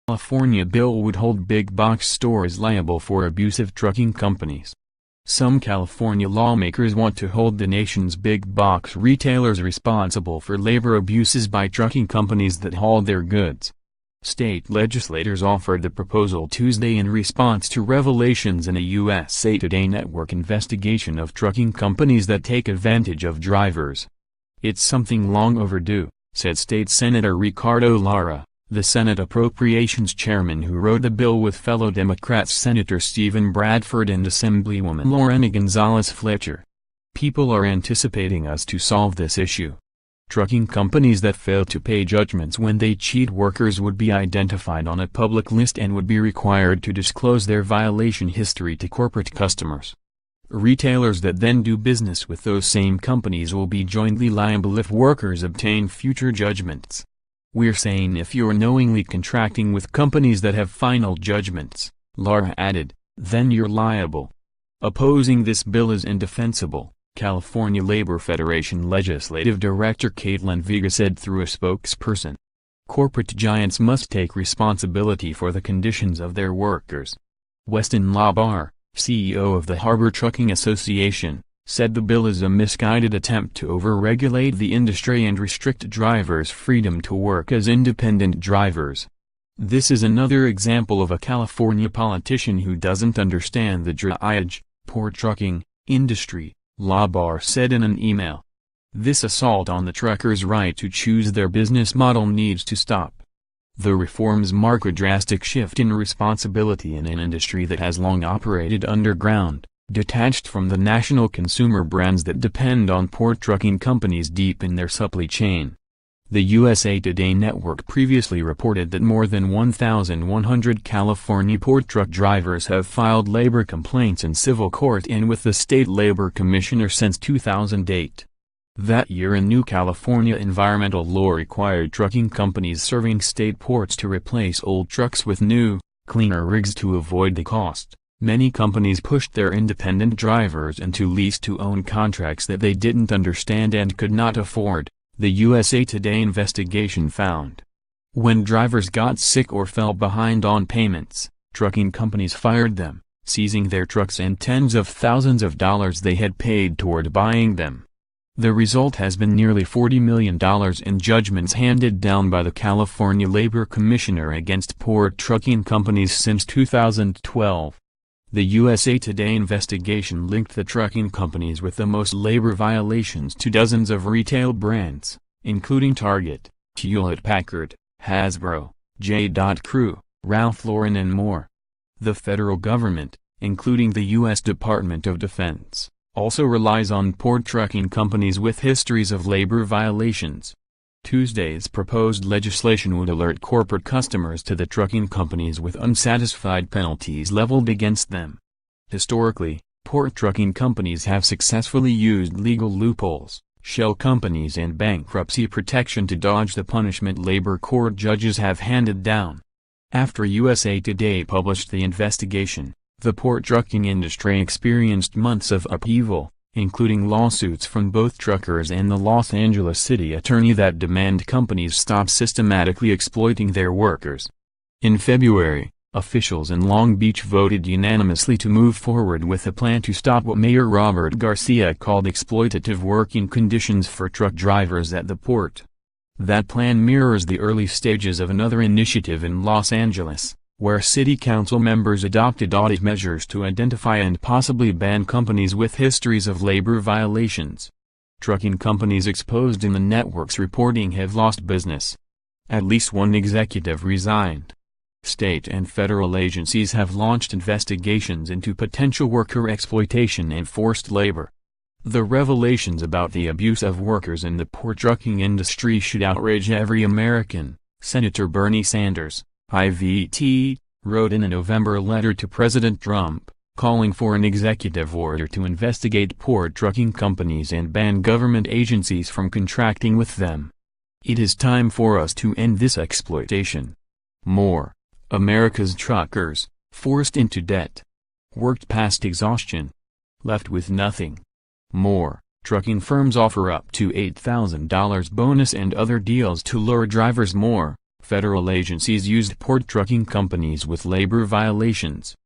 California bill would hold big box stores liable for abusive trucking companies. Some California lawmakers want to hold the nation's big box retailers responsible for labor abuses by trucking companies that haul their goods. State legislators offered the proposal Tuesday in response to revelations in a USA Today Network investigation of trucking companies that take advantage of drivers. "It's something long overdue," said State Senator Ricardo Lara, the Senate Appropriations chairman who wrote the bill with fellow Democrats Senator Bradford and Assemblywoman Lorena Gonzalez Fletcher. "People are anticipating us to solve this issue. Trucking companies that fail to pay judgments when they cheat workers would be identified on a public list and would be required to disclose their violation history to corporate customers. Retailers that then do business with those same companies will be jointly liable if workers obtain future judgments. We're saying if you're knowingly contracting with companies that have final judgments," Lara added, "then you're liable." Opposing this bill is indefensible, California Labor Federation Legislative Director Caitlin Vega said through a spokesperson. "Corporate giants must take responsibility for the conditions of their workers." Weston Labar, CEO of the Harbor Trucking Association, said the bill is a misguided attempt to over-regulate the industry and restrict drivers' freedom to work as independent drivers. "This is another example of a California politician who doesn't understand the drayage, poor trucking, industry," Labar said in an email. "This assault on the truckers' right to choose their business model needs to stop." The reforms mark a drastic shift in responsibility in an industry that has long operated underground, detached from the national consumer brands that depend on port trucking companies deep in their supply chain. The USA Today Network previously reported that more than 1,100 California port truck drivers have filed labor complaints in civil court and with the state labor commissioner since 2008. That year a new California environmental law required trucking companies serving state ports to replace old trucks with new, cleaner rigs to avoid the cost. Many companies pushed their independent drivers into lease-to-own contracts that they didn't understand and could not afford, the USA Today investigation found. When drivers got sick or fell behind on payments, trucking companies fired them, seizing their trucks and tens of thousands of dollars they had paid toward buying them. The result has been nearly $40 million in judgments handed down by the California Labor Commissioner against port trucking companies since 2012. The USA Today investigation linked the trucking companies with the most labor violations to dozens of retail brands, including Target, Hewlett-Packard, Hasbro, J.Crew, Ralph Lauren and more. The federal government, including the U.S. Department of Defense, also relies on port trucking companies with histories of labor violations. Tuesday's proposed legislation would alert corporate customers to the trucking companies with unsatisfied penalties leveled against them. Historically, port trucking companies have successfully used legal loopholes, shell companies and bankruptcy protection to dodge the punishment labor court judges have handed down. After USA Today published the investigation, the port trucking industry experienced months of upheaval, including lawsuits from both truckers and the Los Angeles city attorney that demand companies stop systematically exploiting their workers. In February, officials in Long Beach voted unanimously to move forward with a plan to stop what Mayor Robert Garcia called exploitative working conditions for truck drivers at the port. That plan mirrors the early stages of another initiative in Los Angeles, where city council members adopted audit measures to identify and possibly ban companies with histories of labor violations. Trucking companies exposed in the network's reporting have lost business. At least one executive resigned. State and federal agencies have launched investigations into potential worker exploitation and forced labor. The revelations about the abuse of workers in the port trucking industry should outrage every American, Senator Bernie Sanders, IVT, wrote in a November letter to President Trump, calling for an executive order to investigate port trucking companies and ban government agencies from contracting with them. "It is time for us to end this exploitation." More. America's truckers, forced into debt. Worked past exhaustion. Left with nothing. More. Trucking firms offer up to $8,000 bonus and other deals to lure drivers more. Federal agencies used port trucking companies with labor violations.